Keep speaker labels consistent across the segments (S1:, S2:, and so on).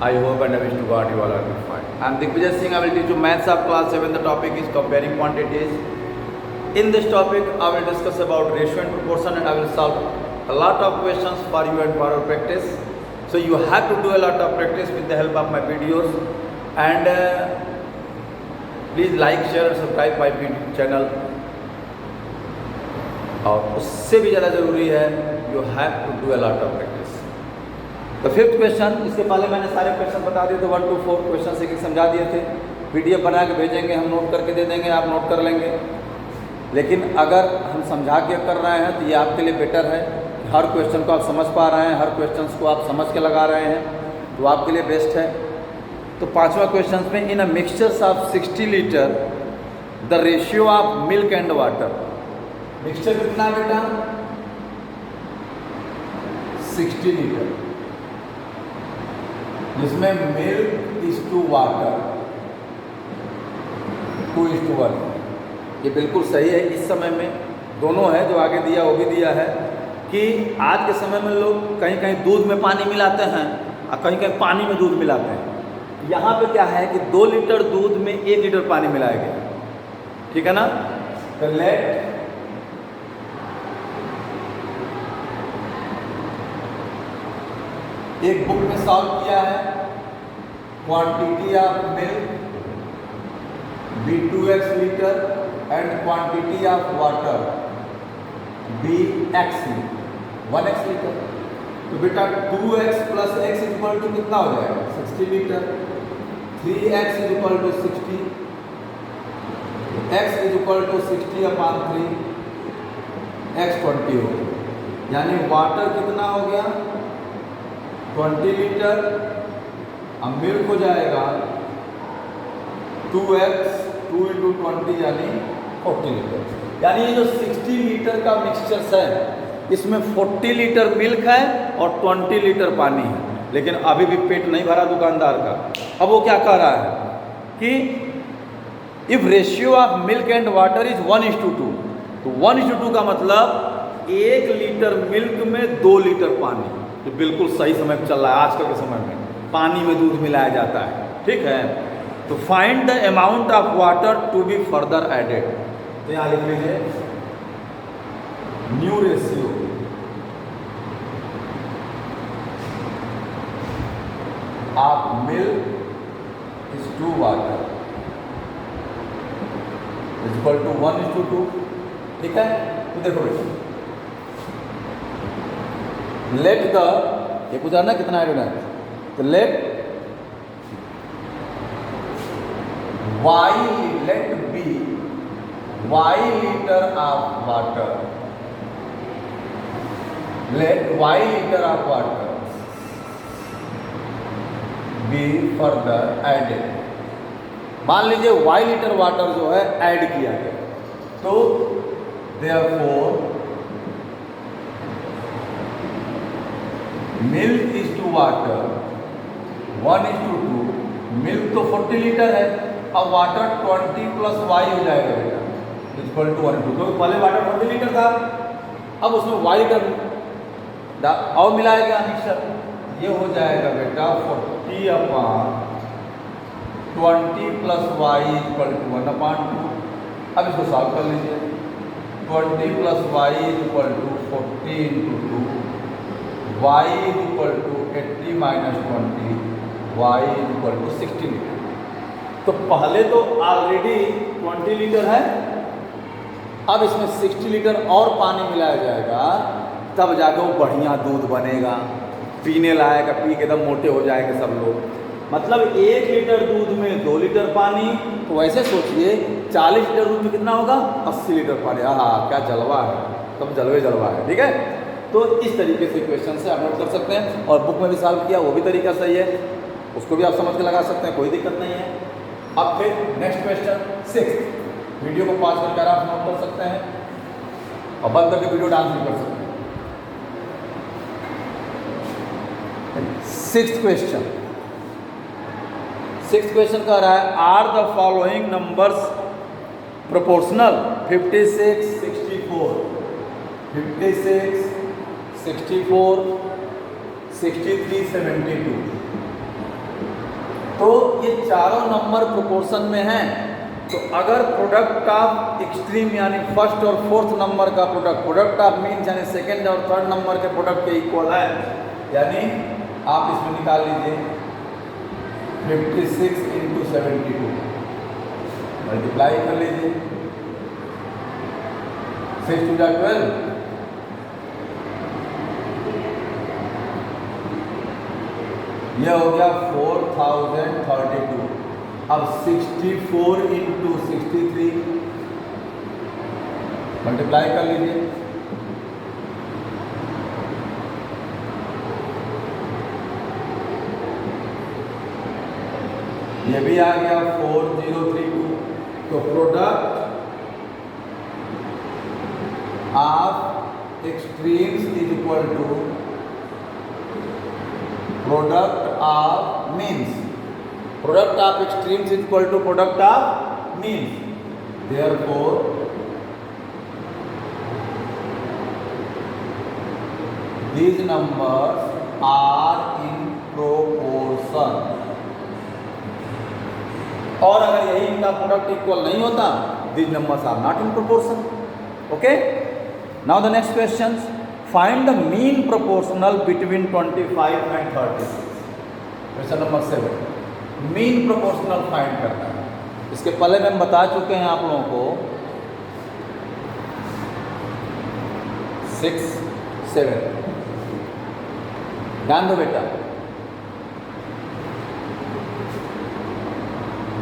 S1: I hope and I wish to God you all are doing fine. I am Digvijay Singh. I will teach you maths of class 7. The topic is comparing quantities. In this topic, I will discuss about ratio and proportion, and I will solve a lot of questions for you and for our practice. So you have to do a lot of practice with the help of my videos. And please like, share, and subscribe my video channel. और उससे भी ज़्यादा ज़रूरी है you have to do a lot of practice. तो fifth question, इसके पहले मैंने सारे क्वेश्चन बता दिए थे, 1 to 4 क्वेश्चन एक समझा दिए थे. PDF बना के भेजेंगे, हम नोट करके दे देंगे, आप नोट कर लेंगे. लेकिन अगर हम समझा के कर रहे हैं तो ये आपके लिए बेटर है. हर क्वेश्चन को आप समझ पा रहे हैं, हर क्वेश्चन को आप समझ के लगा रहे हैं, तो आपके लिए बेस्ट है. तो पाँचवा क्वेश्चन में, in a mixtures of 60 litre the ratio of milk and water. Mixture कितना बेटा? 60 लीटर, जिसमें मिल्क इज टू वाटर 2:1. ये बिल्कुल सही है. इस समय में दोनों है, जो आगे दिया वो भी दिया है कि आज के समय में लोग कहीं कहीं दूध में पानी मिलाते हैं और कहीं कहीं पानी में दूध मिलाते हैं. यहाँ पे क्या है कि 2 लीटर दूध में 1 लीटर पानी मिलाया गया. ठीक है ना? तो लेट एक बुक में सॉल्व किया है. Quantity of milk B2x litre and quantity of water Bx 1x litre. तो बेटा 2x plus x equal to कितना हो जाएगा? 60 litre. 3x equal to 60, x equal to 60/3, x 20 हो गया. यानी वाटर कितना हो गया? 20 लीटर. अब मिल्क हो जाएगा 2x 2 × 20 यानी 40 लीटर. यानी ये जो 60 लीटर का मिक्सचर्स है, इसमें 40 लीटर मिल्क है और 20 लीटर पानी है. लेकिन अभी भी पेट नहीं भरा दुकानदार का. अब वो क्या कह रहा है कि if ratio of milk and water is 1:2, तो 1:2 का मतलब 1 लीटर मिल्क में 2 लीटर पानी. तो बिल्कुल सही समय पर चल रहा है. आजकल के समय में पानी में दूध मिलाया जाता है. ठीक है? तो find the amount of water to be further added. तो यहाँ लिख लीजिए new ratio of milk is to water is equal to 1:2. ठीक है? तो देखो बेटा, लेट द, ये पूछा ना कितना एडेड है, तो late let B y liter of water, let y liter of water be further added. मान लीजिए y लीटर वाटर जो है ऐड किया गया, तो therefore milk is to water 1:2. Milk तो 40 लीटर है, अब वाटर 20 प्लस y हो जाएगा बेटा इक्वल टू 1:2. तो पहले वाटर 20 लीटर था, अब उसमें y का और मिलाया गया मिक्सर. ये हो जाएगा बेटा 40/20 प्लस y इक्वल टू 1/2. अब इसको सॉल्व कर लीजिए. 20 plus y equal to 40 × 2, y equal to 80 - 20, y equal to 60 litre. तो पहले तो ऑलरेडी 20 लीटर है, अब इसमें 60 लीटर और पानी मिलाया जाएगा, तब जाकर वो बढ़िया दूध बनेगा, पीने लायक, पी के एकदम मोटे हो जाएंगे सब लोग. मतलब 1 लीटर दूध में 2 लीटर पानी, तो वैसे सोचिए 40 लीटर दूध में कितना होगा? 80 लीटर पानी. हाँ, क्या जलवा है, तब जलवा है. ठीक है? तो इस तरीके से क्वेश्चन से आप नोट कर सकते हैं. और बुक में भी सॉल्व किया, वो भी तरीका सही है, उसको भी आप समझ के लगा सकते हैं, कोई दिक्कत नहीं है. अब फिर नेक्स्ट क्वेश्चन 6. वीडियो को पॉज करके आप नोट कर सकते हैं और बंद करके वीडियो डांस भी कर सकते हैं. 6th question. 6th क्वेश्चन कह रहा है, are the following numbers proportional? 56, 64, 56, 64, 63, 72. तो ये चारों नंबर प्रोपोर्शन में हैं, तो अगर प्रोडक्ट ऑफ एक्सट्रीम यानी फर्स्ट और फोर्थ नंबर का प्रोडक्ट ऑफ मीन्स यानी सेकेंड और थर्ड नंबर के प्रोडक्ट के इक्वल है, यानी आप इसमें निकाल लीजिए 56 इंटू 72 मल्टीप्लाई कर लीजिए, 6 2 जा 12, यह हो गया 4032। अब 64 इंटू 63 मल्टीप्लाई कर लीजिए, ये भी आ गया 4032। तो product of extremes is equal to product of means, product of extremes is equal to product of means, therefore these numbers are in proportion। और अगर यही इनका प्रोडक्ट इक्वल नहीं होता, these numbers are not in proportion। okay, now the next questions, find the mean proportional between 25 and 36। Question number 7, mean proportional find करना है। इसके पहले में हम बता चुके हैं आप लोगों को 6 7, ध्यान दो बेटा,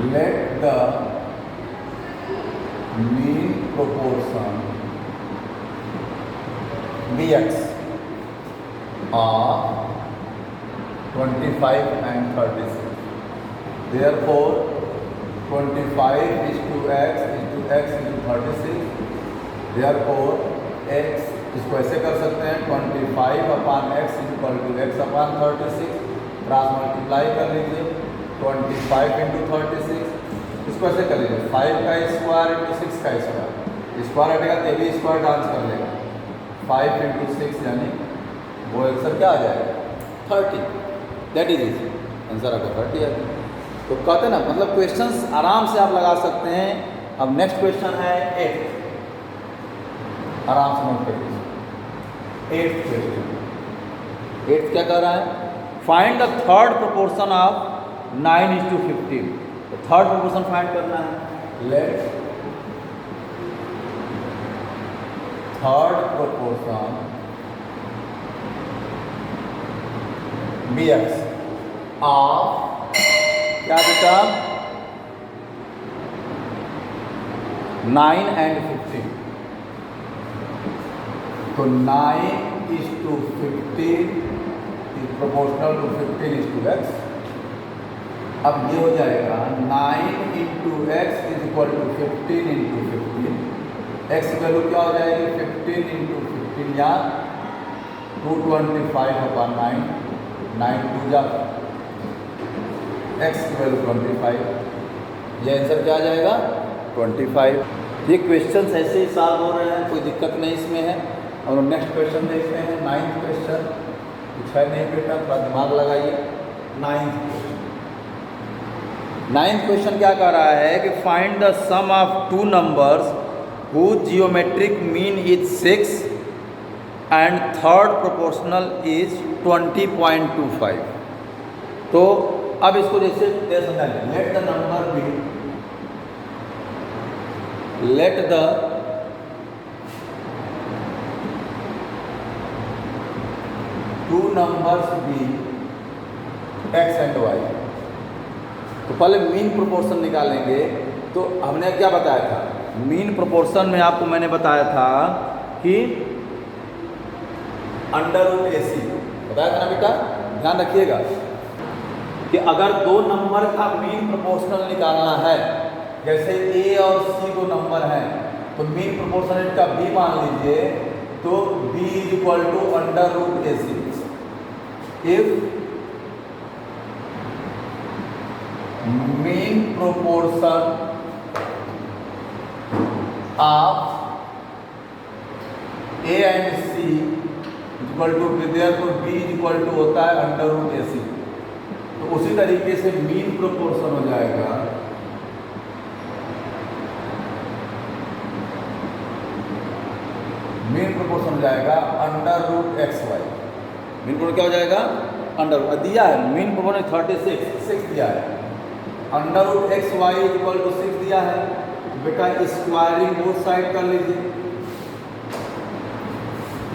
S1: let the mean proportion be x of 25 and 36, therefore 25 is to x is to x is to 36, therefore x, इसको ऐसे कर सकते हैं 25 upon x is equal to x upon 36, cross multiply कर लीजिए 25 इंटू 36, इसको ऐसे कर लीजिए 5 का स्क्वायर इंटू 6 का स्क्वायर, स्क्वायर हटेगा तो भी स्क्वायर डांस कर लेगा, 5 इंटू 6 यानी वो आंसर क्या आ जाएगा 30, दैट इज इजी, आंसर आपका 30 है। तो कहते हैं ना, मतलब क्वेश्चंस आराम से आप लगा सकते हैं। अब नेक्स्ट क्वेश्चन है 8, आराम से नोट करिए। 8th क्वेश्चन, 8th क्या कर रहा है, find the third proportion of 9:15। तो थर्ड प्रोपोर्शन फाइंड करना है। Let third proportion be x of क्या बेटा 9 and 15। तो 9 is to 15 is proportional to 15 is to x। अब ये हो जाएगा 9 into x is equal to 15 into 15, x की वैल्यू क्या हो जाएगी 15 इंटू 15 या 225 अपॉन 9, 9 2 जा, एक्स की वैल्यू 25, ये आंसर क्या आ जाएगा 25। ये क्वेश्चन ऐसे ही सॉल्व हो रहे हैं, कोई दिक्कत नहीं इसमें है। और नेक्स्ट क्वेश्चन देखते हैं 9th क्वेश्चन, कुछ है नहीं बेटा, थोड़ा दिमाग लगाइए। 9th क्वेश्चन क्या कह रहा है कि find the sum of two numbers whose geometric mean is 6 and third proportional is 20.25। तो अब इसको जैसे समझा लें, let the number be, let the two numbers be x and y. तो पहले मीन प्रोपोर्शन निकालेंगे। तो हमने क्या बताया था, मीन प्रोपोर्शन में आपको मैंने बताया था कि √AC बताया था ना बेटा, ध्यान रखिएगा कि अगर दो नंबर का मीन प्रोपोर्शनल निकालना है, जैसे A और C दो नंबर हैं, तो मीन प्रोपोर्शनल का B मान लीजिए, तो B is equal to √AC। If mean proportion of A and C equal to, therefore B is equal to होता है √AC। तो तो उसी तरीके से मीन प्रोपोर्शन हो जाएगा मीन प्रोपोर्शन हो जाएगा under root x y. Mean proportion क्या हो जाएगा? अंडर दिया है मीन प्रोपोर्शन 36 दिया है, under root x y equal to 6 दिया है। बेटा स्क्वायरिंग बोथ साइड कर लीजिए,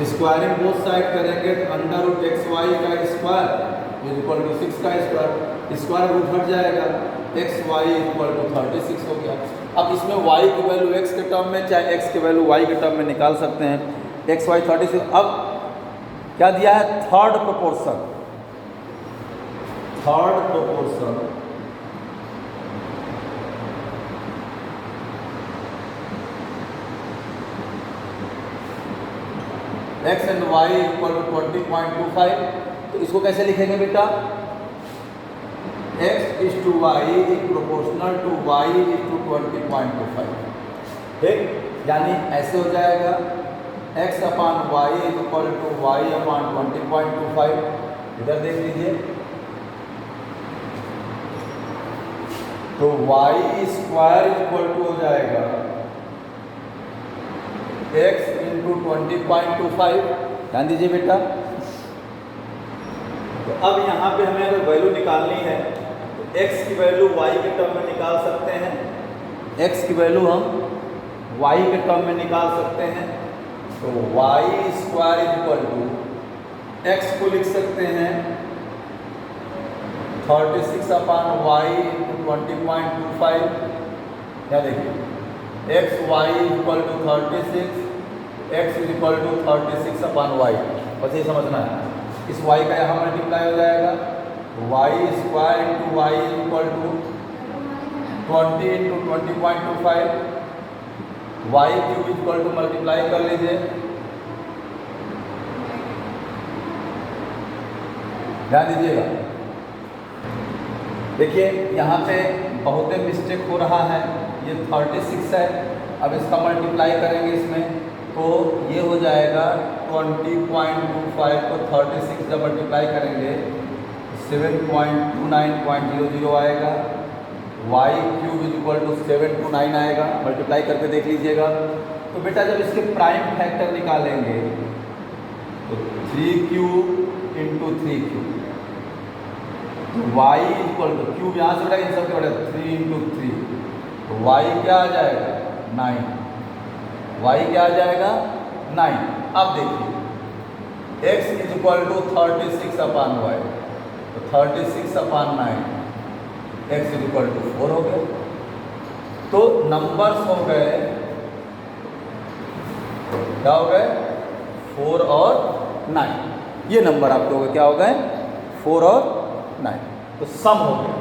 S1: स्क्वायरिंग बोथ साइड करेंगे तो अंडर रूट एक्स वाई का स्क्वायर इक्वल टू 6 का स्क्वायर, स्क्वायर रूट हट जाएगा, एक्स वाई इक्वल टू 36 हो गया। अब इसमें y की वैल्यू x के टर्म में चाहे x की वैल्यू y के टर्म में निकाल सकते हैं। X y 36। अब क्या दिया है? Third proportion x and y equal to 20.25। तो इसको कैसे लिखेंगे बेटा? x is to y is proportional to y is to 20.25। ठीक, यानी ऐसे हो जाएगा x upon Y equal to Y upon 20.25। इधर देख लीजिए, तो y स्क्वायर इक्वल टू हो जाएगा x इंटू 20.25। ध्यान दीजिए बेटा, तो अब यहाँ पे हमें अगर वैल्यू निकालनी है तो x की वैल्यू y के टर्म में निकाल सकते हैं, x की वैल्यू हम y के टर्म में निकाल सकते हैं। तो y square equal to x को लिख सकते हैं 36 अपान वाई इंटू 20.25। क्या देखिए x y equal to 36, x is equal to 36 upon y. बस ये समझना है, इस y का यहाँ मल्टीप्लाई हो जाएगा, y square into y equal to 20 into 20.25, y cube equal to multiply कर लीजिए। ध्यान दीजिएगा, देखिए यहाँ पे बहुत मिस्टेक हो रहा है। ये 36 है, अब इसका मल्टीप्लाई करेंगे इसमें तो ये हो जाएगा 20.25 को 36 जब मल्टीप्लाई करेंगे 7.29.00 आएगा, वाई क्यूब इक्वल टू 729 आएगा। मल्टीप्लाई करके देख लीजिएगा। तो बेटा जब इसके प्राइम फैक्टर निकालेंगे तो 3 क्यूब इंटू 3 क्यूब, तो वाई इक्वल टू क्यूब यहाँ से बेटा इन सबके बड़े 3 इंटू 3, तो वाई क्या आ जाएगा 9, वाई क्या आ जाएगा 9। अब देखिए x is equal to 36 upon y, तो 36 upon 9, x is equal to 4 हो गया। तो नंबर्स हो गए, क्या हो गए 4 और 9। ये नंबर आपके हो गए, क्या हो गए 4 और 9। तो सम हो गया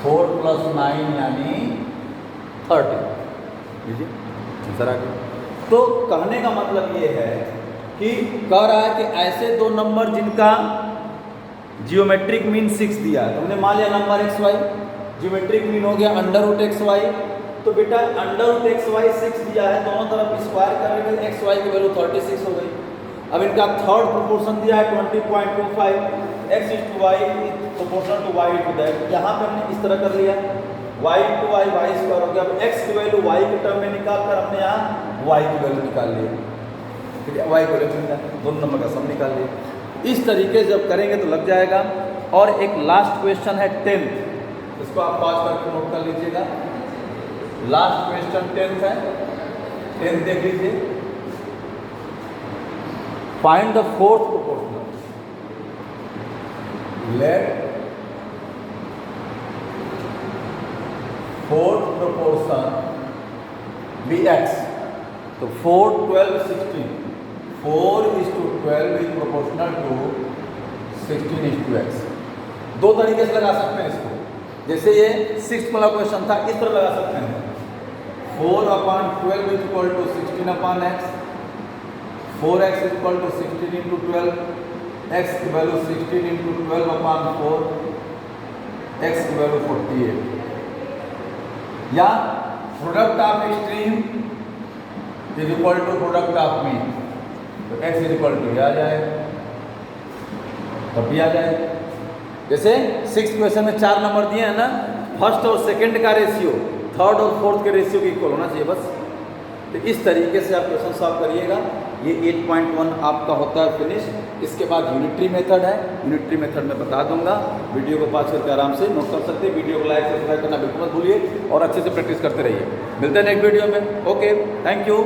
S1: 4 + 9 यानी 30। लीजिए आंसर आ गया। तो कहने का मतलब ये है कि कह रहा है कि ऐसे दो नंबर जिनका जियोमेट्रिक मीन 6 दिया है, तो हमने मान लिया number x y, geometric mean हो गया अंडर रूट एक्स वाई। तो बेटा अंडर रूट एक्स वाई 6 दिया है, दोनों तरफ स्क्वायर करेंगे एक्स वाई की वैल्यू 36 हो गई। अब इनका थर्ड प्रोपोर्शन दिया है 20.25, x is to y proportional to y to that. यहाँ पे हमने इस तरह कर लिया, y into y y square हो गया। अब x की वैल्यू y के टर्म में निकाल कर हमने यहाँ y की वैल्यू निकाल ली, ठीक है, y की वैल्यू निकाल, दोनों नंबर का सम निकाल लिया। इस तरीके से जब करेंगे तो लग जाएगा। और एक लास्ट क्वेश्चन है 10th, इसको आप पॉज करके नोट कर लीजिएगा। लास्ट क्वेश्चन 10th है, 10th देख लीजिए। Find the fourth proportional, let fourth proportion be x। तो 4, 12, 16, 4:12 इज प्रोपोर्शनल टू 16:x। दो तरीके से लगा सकते हैं इसको, जैसे ये 6th वाला क्वेश्चन था, इस तरह लगा सकते हैं 4/12 is equal to 16/x, 4x is equal to 16 into 12, x की वैल्यू 16 इंटू 12/4, x की वैल्यू 48। या product of extreme is equal to product of mean, तो x इज इक्वल टू आ जाएगा। तब भी आ जाएगा। जैसे 6 क्वेश्चन में 4 नंबर दिए हैं ना, फर्स्ट और सेकंड का रेशियो थर्ड और फोर्थ के रेशियो के इक्वल होना चाहिए बस। तो इस तरीके से आप क्वेश्चन सॉल्व करिएगा। ये 8.1 आपका होता है फिनिश। इसके बाद यूनिटरी मेथड है, यूनिटरी मेथड में बता दूंगा, वीडियो को पॉज करके आराम से नोट कर सकते हैं। वीडियो को लाइक सब्सक्राइब करना बिल्कुल मत भूलिए और अच्छे से प्रैक्टिस करते रहिए। मिलते हैं नेक्स्ट वीडियो में। Okay, thank you.